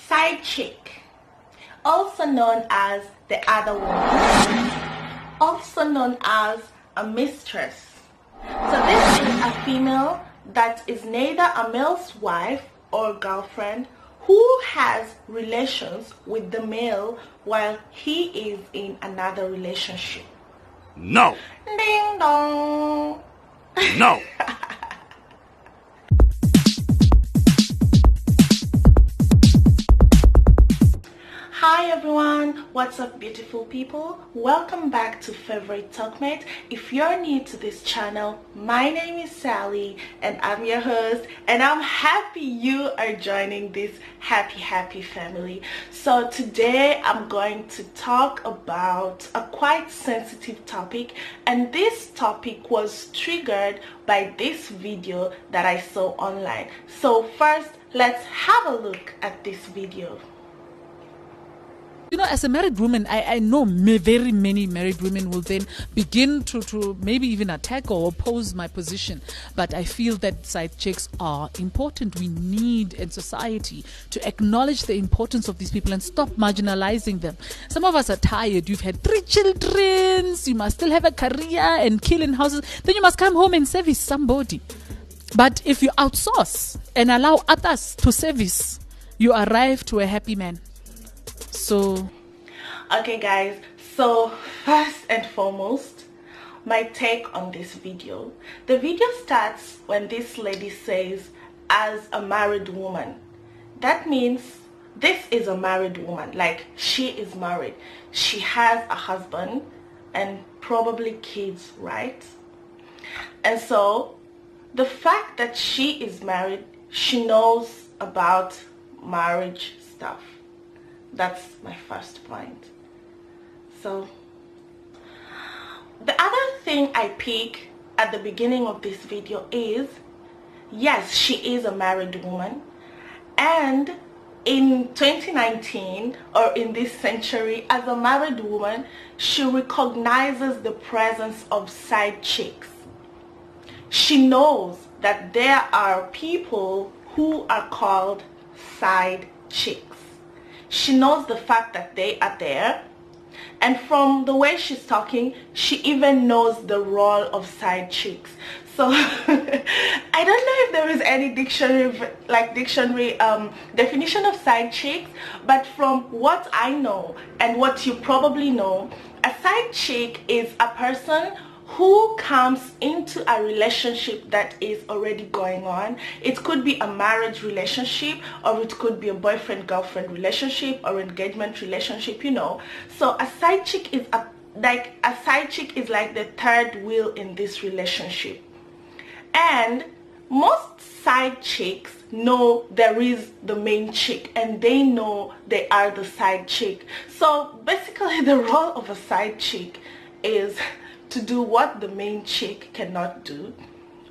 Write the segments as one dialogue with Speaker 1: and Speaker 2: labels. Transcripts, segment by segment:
Speaker 1: Side chick, also known as the other woman, also known as a mistress. So this is a female that is neither a male's wife or girlfriend who has relations with the male while he is in another relationship.
Speaker 2: No.
Speaker 1: Ding dong.
Speaker 2: No.
Speaker 1: Hi everyone, what's up beautiful people? Welcome back to Favorite Talkmate. If you're new to this channel, my name is Sally and I'm your host, and I'm happy you are joining this happy family. So today I'm going to talk about a quite sensitive topic, and this topic was triggered by this video that I saw online. So first, let's have a look at this video.
Speaker 3: You know, as a married woman, I know very many married women will then begin to maybe even attack or oppose my position. But I feel that side chicks are important. We need in society to acknowledge the importance of these people and stop marginalizing them. Some of us are tired. You've had 3 children. You must still have a career and kill in houses. Then you must come home and service somebody. But if you outsource and allow others to service, you arrive to a happy man. So
Speaker 1: okay guys, so first and foremost, my take on this video. The video starts when this lady says, as a married woman. That means this is a married woman, like she is married, she has a husband and probably kids, right? And so the fact that she is married, she knows about marriage stuff. That's my first point. So the other thing I pick at the beginning of this video is, yes, she is a married woman, and in 2019 or in this century, as a married woman, she recognizes the presence of side chicks. She knows that there are people who are called side chicks. She knows the fact that they are there, and from the way she's talking, she even knows the role of side chicks. So I don't know if there is any dictionary definition of side chicks, but from what I know and what you probably know, a side chick is a person who comes into a relationship that is already going on. It could be a marriage relationship, or it could be a boyfriend-girlfriend relationship or engagement relationship, you know. So a side chick is like the third wheel in this relationship. And most side chicks know there is the main chick, and they know they are the side chick. So basically the role of a side chick is to do what the main chick cannot do,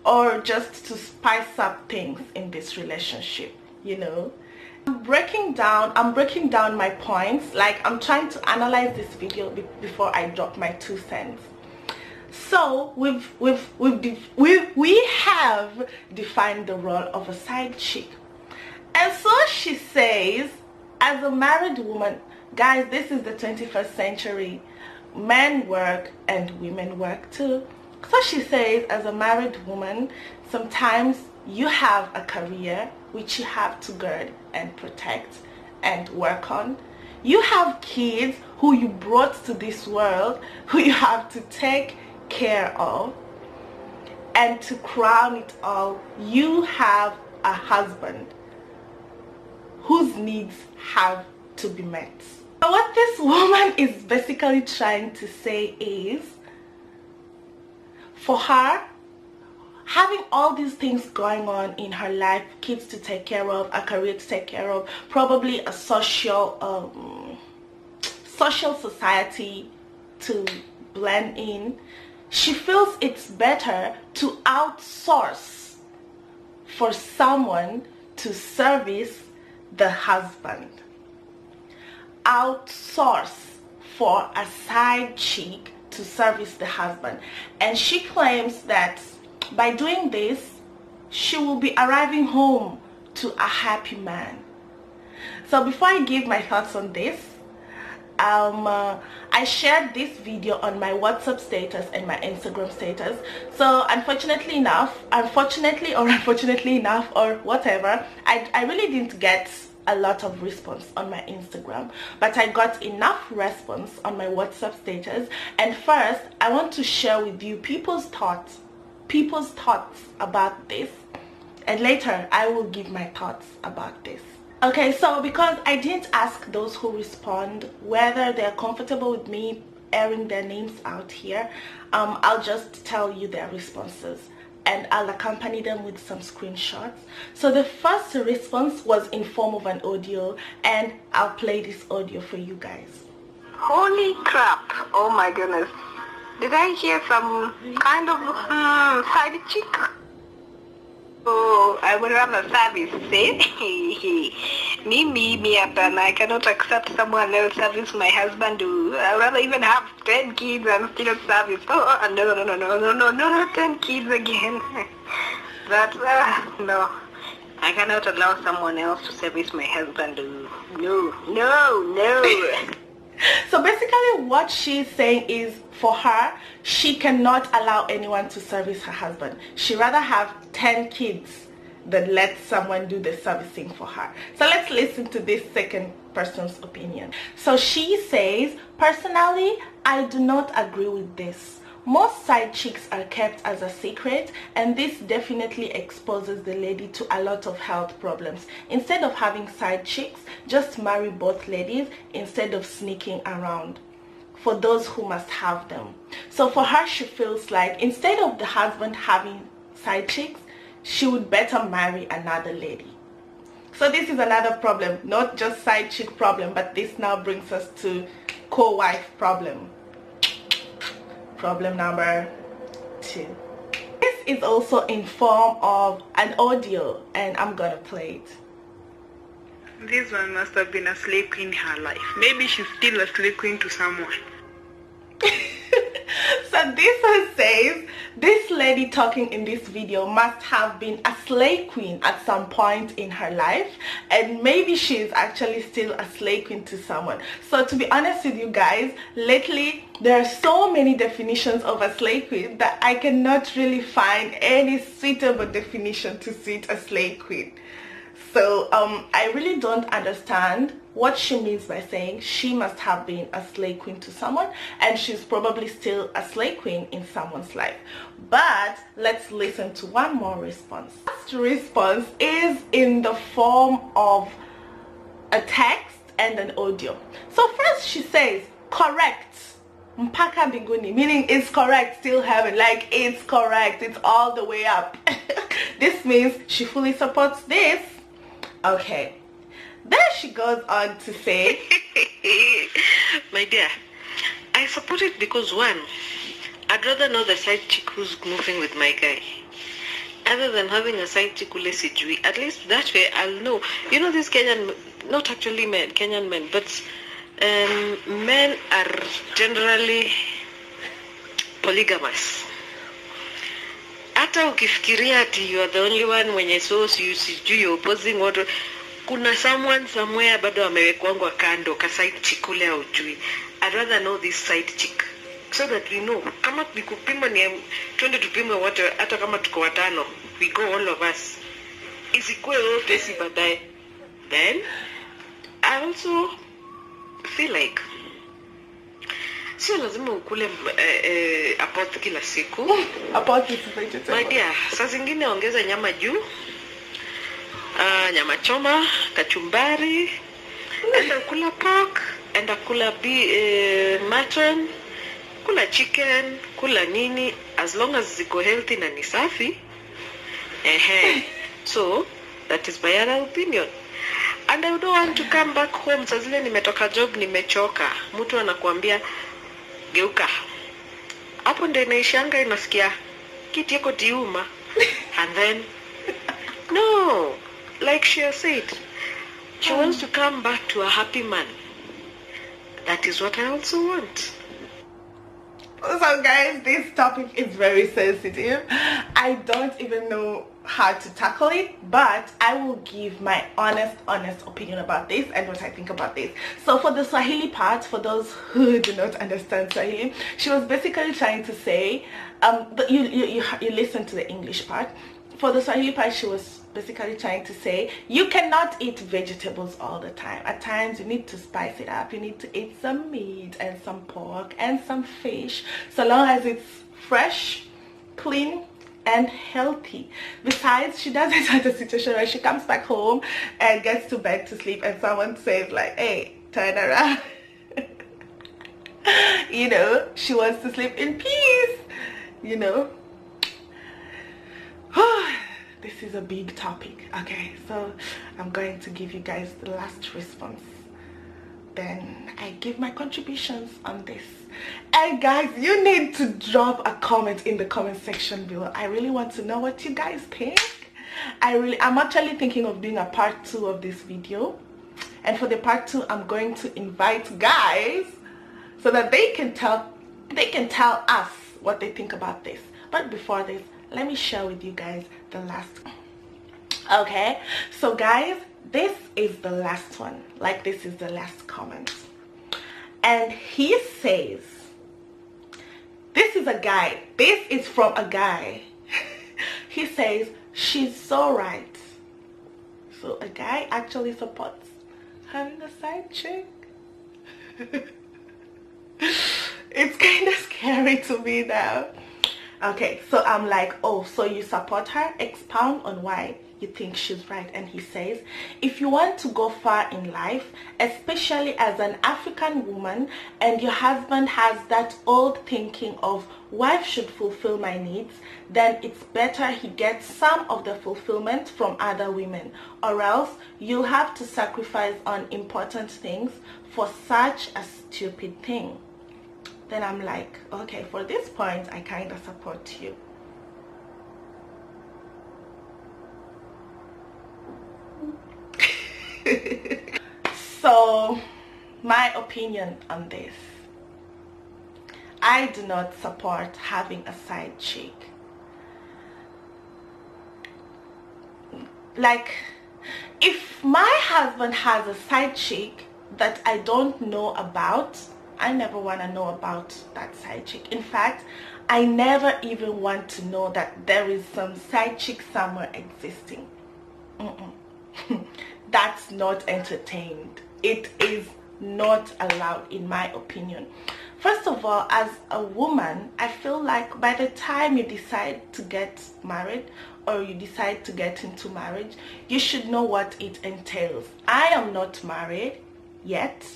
Speaker 1: or just to spice up things in this relationship, you know. I'm breaking down my points, like I'm trying to analyze this video before I drop my 2 cents. So we have defined the role of a side chick, and so she says, as a married woman, guys, this is the 21st century. Men work and women work too. So she says, as a married woman, sometimes you have a career which you have to guard and protect and work on. You have kids who you brought to this world, who you have to take care of. And to crown it all, you have a husband whose needs have to be met. So what this woman is basically trying to say is, for her, having all these things going on in her life, kids to take care of, a career to take care of, probably a social society to blend in, she feels it's better to outsource for someone to service the husband. Outsource for a side chick to service the husband. And she claims that by doing this, she will be arriving home to a happy man. So before I give my thoughts on this, I shared this video on my WhatsApp status and my Instagram status. So unfortunately enough, or whatever, I really didn't get a lot of response on my Instagram, but I got enough response on my WhatsApp status. And first, I want to share with you people's thoughts about this, and later I will give my thoughts about this. Okay, so because I didn't ask those who respond whether they're comfortable with me airing their names out here, I'll just tell you their responses and I'll accompany them with some screenshots. So the first response was in form of an audio, and I'll play this audio for you guys.
Speaker 4: Holy crap, oh my goodness. Did I hear some kind of side chick? Oh, I would rather service, say. Me, I cannot accept someone else service my husband. I'd rather even have 10 kids and still service. Oh, no, 10 kids again. But, no. I cannot allow someone else to service my husband. No.
Speaker 1: So basically what she's saying is, for her, she cannot allow anyone to service her husband. She'd rather have 10 kids than let someone do the servicing for her. So let's listen to this second person's opinion. So she says, personally, I do not agree with this. Most side chicks are kept as a secret, and this definitely exposes the lady to a lot of health problems. Instead of having side chicks, just marry both ladies instead of sneaking around for those who must have them. So for her, she feels like instead of the husband having side chicks, she would better marry another lady. So this is another problem, not just side chick problem, but this now brings us to co-wife problem. Problem number 2. This is also in form of an audio, and I'm gonna play it.
Speaker 4: This one must have been a slave queen in her life. Maybe she's still a slave queen to someone.
Speaker 1: So this one says, this lady talking in this video must have been a slave queen at some point in her life, and maybe she's actually still a slave queen to someone. So to be honest with you guys, lately there are so many definitions of a slave queen that I cannot really find any suitable definition to suit a slave queen. So I really don't understand what she means by saying she must have been a slave queen to someone, and she's probably still a slave queen in someone's life. But let's listen to one more response. The last response is in the form of a text and an audio. So first she says, correct. Mpaka biguni, meaning it's correct, still heaven, like it's correct, it's all the way up. This means she fully supports this. Okay, then she goes on to say,
Speaker 5: my dear, I support it because, one, I'd rather know the side chick who's moving with my guy, other than having a side chick ule sijui. At least that way I'll know. You know, these Kenyan, not actually men, Kenyan men, but men are generally polygamous. Hata ukifikiria ati you are the only one mwenye so sijui you're opposing what, kuna someone somewhere bado amewekwangwa kando ka side chick ule haujui. I'd rather know this side chick so that we know kama nikupima ni twende tupime wote, hata kama tuko watano, we go all of us, isikue wote si baadaye. Then I also feel like sio lazima ukule apothi kila siku.
Speaker 1: Apothi is vegetable.
Speaker 5: My dear, saa zingine ongeza nyama juu, nyama choma, kachumbari, enda kula pork, enda kula mutton, kula chicken, kula nini, as long as ziko healthy na ni safi. So that is my other opinion. And I don't want to come back home saa zile nimetoka job nimechoka, mtu anakuambia geuka. Hapo ndio inaishanga, inasikia kiti yako tiuma. And then no, like she has said, she wants to come back to a happy man. That is what I also want.
Speaker 1: So guys, this topic is very sensitive. I don't even know how to tackle it, but I will give my honest opinion about this and what I think about this. So for the Swahili part, for those who do not understand Swahili, she was basically trying to say, you listen to the English part. For the Swahili part, she was basically trying to say you cannot eat vegetables all the time. At times you need to spice it up. You need to eat some meat and some pork and some fish, so long as it's fresh, clean and healthy. Besides, she does it at a situation where she comes back home and gets to bed to sleep and someone says like, hey, turn around. You know, she wants to sleep in peace, you know. This is a big topic. Okay, so I'm going to give you guys the last response, then I give my contributions on this. And guys, you need to drop a comment in the comment section below. I really want to know what you guys think. I'm actually thinking of doing a part 2 of this video, and for the part 2 I'm going to invite guys so that they can tell us what they think about this. But before this, let me share with you guys the last. Okay, so guys, this is the last one. Like, this is the last comment, and he says, this is a guy, this is from a guy. He says, she's so right. So a guy actually supports having a side chick. It's kind of scary to me now. Okay, so I'm like, oh, so you support her? Expound on why you think she's right. And he says, if you want to go far in life, especially as an African woman, and your husband has that old thinking of wife should fulfill my needs, then it's better he gets some of the fulfillment from other women, or else you'll have to sacrifice on important things for such a stupid thing. Then I'm like, okay, for this point, I kind of support you. So, my opinion on this. I do not support having a side chick. Like, if my husband has a side chick that I don't know about, I never want to know about that side chick. In fact, I never even want to know that there is some side chick somewhere existing. That's not entertained. It is not allowed, in my opinion. First of all, as a woman, I feel like by the time you decide to get married or you decide to get into marriage, you should know what it entails. I am not married yet,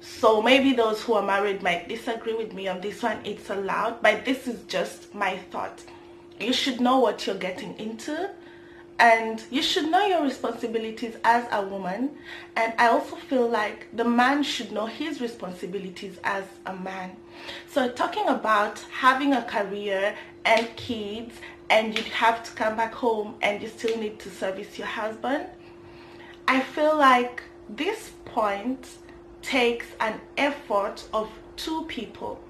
Speaker 1: so maybe those who are married might disagree with me on this one. It's allowed, but this is just my thought. You should know what you're getting into, and you should know your responsibilities as a woman. And I also feel like the man should know his responsibilities as a man. So talking about having a career and kids, and you have to come back home and you still need to service your husband, I feel like this point takes an effort of two people.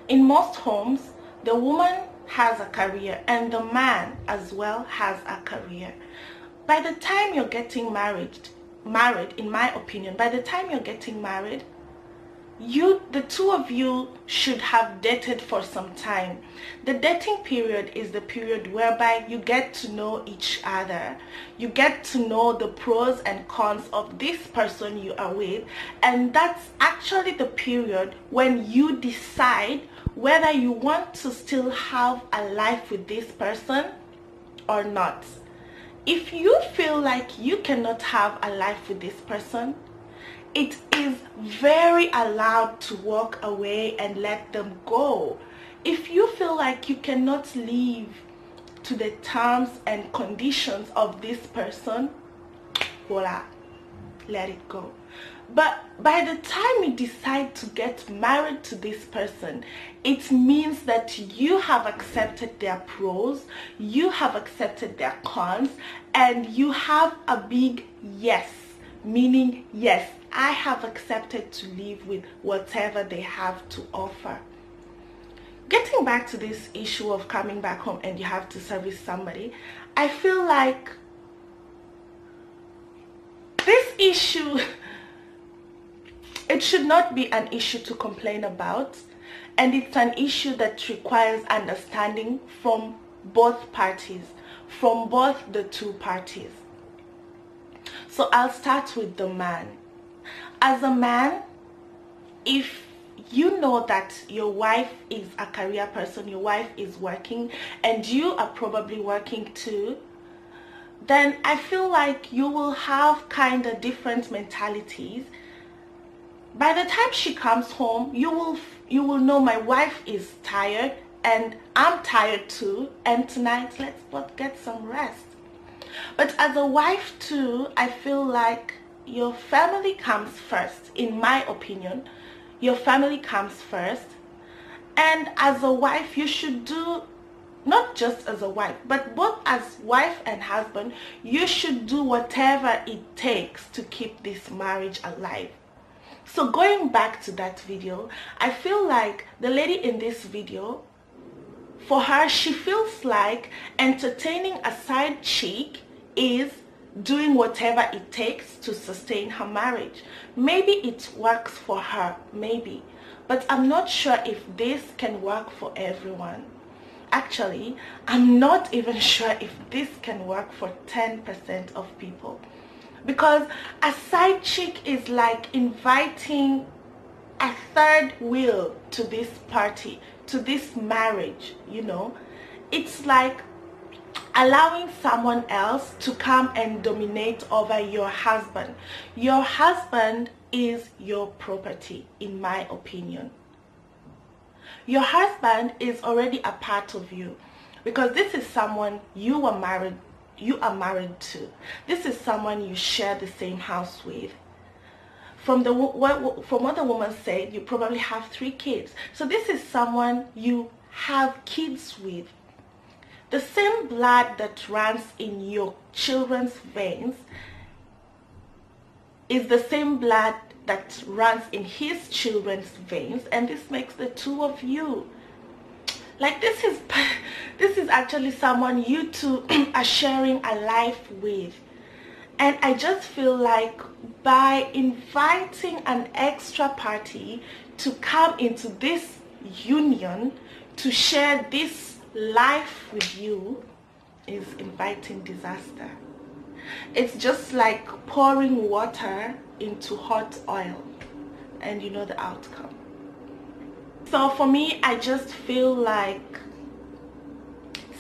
Speaker 1: In most homes, the woman has a career and the man as well has a career. By the time you're getting married, in my opinion, by the time you're getting married, the two of you should have dated for some time. The dating period is the period whereby you get to know each other. You get to know the pros and cons of this person you are with, and that's actually the period when you decide whether you want to still have a life with this person or not. If you feel like you cannot have a life with this person, it is very allowed to walk away and let them go. If you feel like you cannot live to the terms and conditions of this person, voila, let it go. But by the time you decide to get married to this person, it means that you have accepted their pros, you have accepted their cons, and you have a big yes meaning yes, I have accepted to live with whatever they have to offer. Getting back to this issue of coming back home and you have to service somebody, I feel like this issue, it should not be an issue to complain about, and it's an issue that requires understanding from both parties, from both the two parties. So I'll start with the man. As a man, if you know that your wife is a career person, your wife is working, and you are probably working too, then I feel like you will have kind of different mentalities. By the time she comes home, you will know my wife is tired and I'm tired too, and tonight let's both get some rest. But as a wife too, I feel like your family comes first. In my opinion, your family comes first, and as a wife you should do, not just as a wife, but both as wife and husband, you should do whatever it takes to keep this marriage alive. So going back to that video, I feel like the lady in this video, for her, she feels like entertaining a side chick is doing whatever it takes to sustain her marriage. Maybe it works for her, maybe, but I'm not sure if this can work for everyone. Actually, I'm not even sure if this can work for 10% of people, because a side chick is like inviting a third wheel to this party, to this marriage, you know. It's like allowing someone else to come and dominate over your husband. Your husband is your property, in my opinion. Your husband is already a part of you, because this is someone you are married to. This is someone you share the same house with. From what the woman said, you probably have 3 kids. So this is someone you have kids with. The same blood that runs in your children's veins is the same blood that runs in his children's veins, and this makes the two of you. Like, this is actually someone you two are sharing a life with. And I just feel like by inviting an extra party to come into this union to share this life with you is inviting disaster. It's just like pouring water into hot oil, and you know the outcome. So for me, I just feel like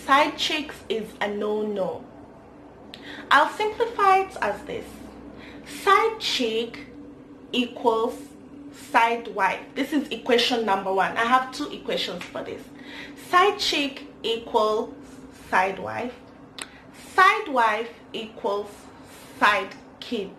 Speaker 1: side chicks is a no-no. I'll simplify it as this: side chick equals side wife. This is equation number 1. I have 2 equations for this. Side chick equals side wife. Side wife equals side kids.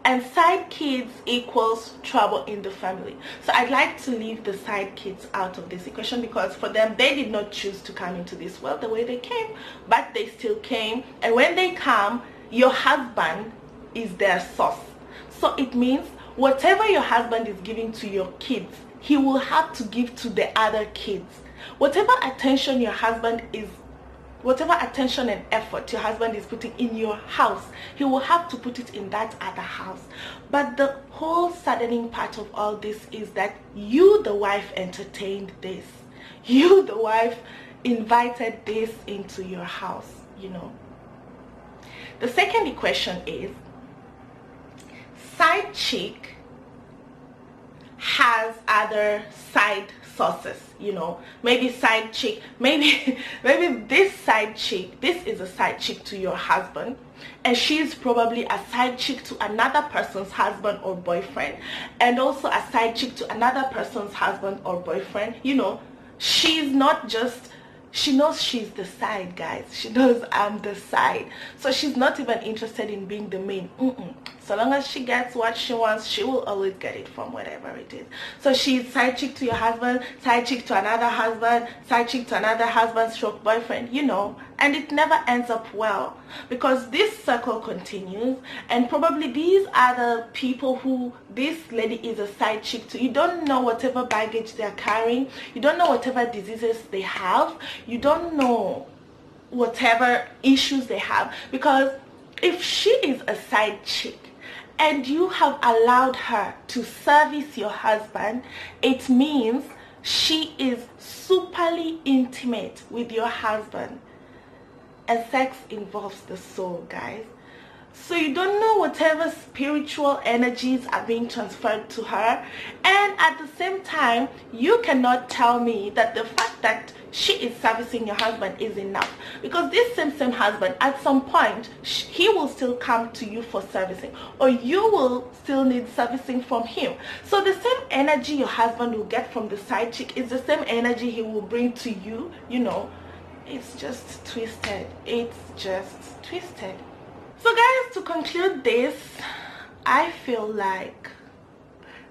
Speaker 1: And side kids equals trouble in the family. So I'd like to leave the side kids out of this equation, because for them, they did not choose to come into this world the way they came, but they still came. And when they come, your husband is their source. So it means whatever your husband is giving to your kids, he will have to give to the other kids. Whatever attention your husband is, whatever attention and effort your husband is putting in your house, he will have to put it in that other house. But the whole saddening part of all this is that you, the wife, entertained this. You, the wife, invited this into your house, you know. The second equation is side chick has other side sources, you know. Maybe side chick, maybe this side chick, this is a side chick to your husband, and she's probably a side chick to another person's husband or boyfriend, and also a side chick to another person's husband or boyfriend. You know, she's not just, she knows she's the side, guys. She knows I'm the side, so she's not even interested in being the main. So long as she gets what she wants, she will always get it from whatever it is. So she's side chick to your husband, side chick to another husband, side chick to another husband stroke boyfriend, you know, and it never ends up well, because this circle continues, and probably these are the people who this lady is a side chick to. You don't know whatever baggage they're carrying, you don't know whatever diseases they have, you don't know whatever issues they have, because if she is a side chick and you have allowed her to service your husband, it means she is superly intimate with your husband, and sex involves the soul, guys. So you don't know whatever spiritual energies are being transferred to her, and at the same time you cannot tell me that the fact that she is servicing your husband is enough, because this same husband at some point he will still come to you for servicing, or you will still need servicing from him. So the same energy your husband will get from the side chick is the same energy he will bring to you. You know, it's just twisted. It's just twisted. So guys, to conclude this, I feel like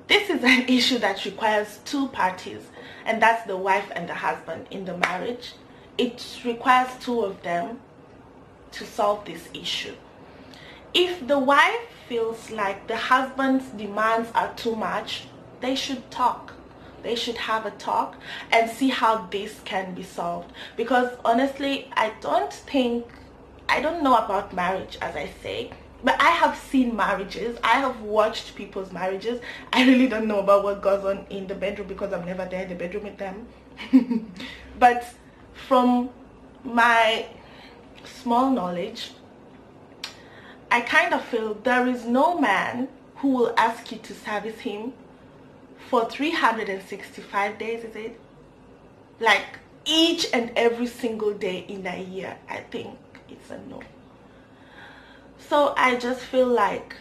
Speaker 1: this is an issue that requires two parties, and that's the wife and the husband in the marriage. It requires two of them to solve this issue. If the wife feels like the husband's demands are too much, they should talk. They should have a talk and see how this can be solved. Because honestly, I don't know about marriage, as I say, but I have seen marriages. I have watched people's marriages. I really don't know about what goes on in the bedroom, because I'm never there in the bedroom with them. But from my small knowledge, I kind of feel there is no man who will ask you to service him for 365 days, is it? Like each and every single day in a year. I think it's a no. So I just feel like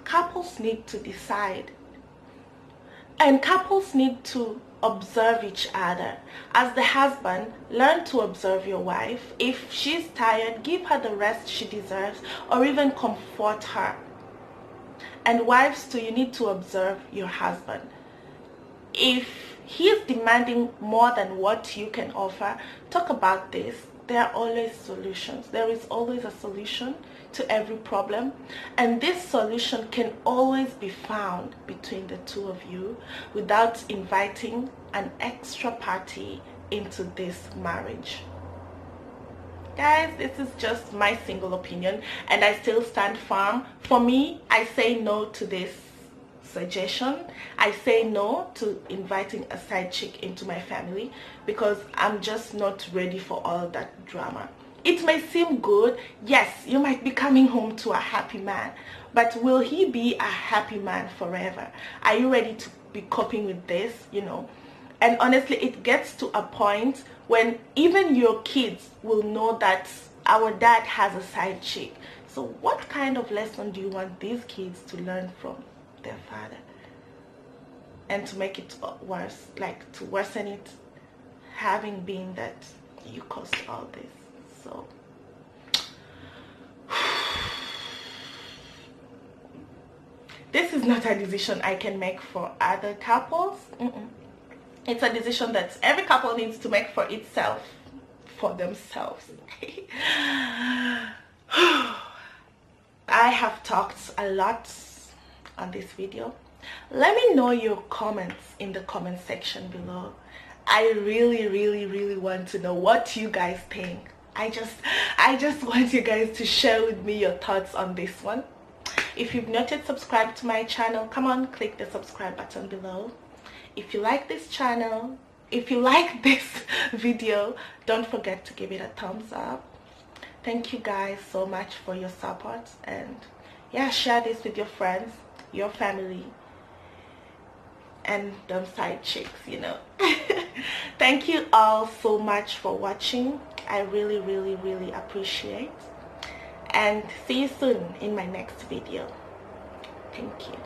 Speaker 1: couples need to decide, and couples need to observe each other. As the husband, learn to observe your wife. If she's tired, give her the rest she deserves, or even comfort her. And wives too, you need to observe your husband. If he's demanding more than what you can offer, talk about this. There are always solutions. There is always a solution to every problem, and this solution can always be found between the two of you without inviting an extra party into this marriage. Guys, this is just my single opinion, and I still stand firm. For me, I say no to this suggestion. I say no to inviting a side chick into my family, because I'm just not ready for all that drama. It may seem good. Yes, you might be coming home to a happy man, but will he be a happy man forever? Are you ready to be coping with this, you know? And honestly, it gets to a point when even your kids will know that our dad has a side chick. So what kind of lesson do you want these kids to learn from their father? And to make it worse, like to worsen it, having been that you caused all this. So this is not a decision I can make for other couples. It's a decision that every couple needs to make for itself, for themselves. I have talked a lot on this video. Let me know your comments in the comment section below. I really want to know what you guys think. I just want you guys to share with me your thoughts on this one. If you've not yet subscribed to my channel, come on, click the subscribe button below. If you like this channel, if you like this video, don't forget to give it a thumbs up. Thank you guys so much for your support, and yeah, share this with your friends, your family, and them side chicks, you know. Thank you all so much for watching. I really appreciate, and see you soon in my next video. Thank you.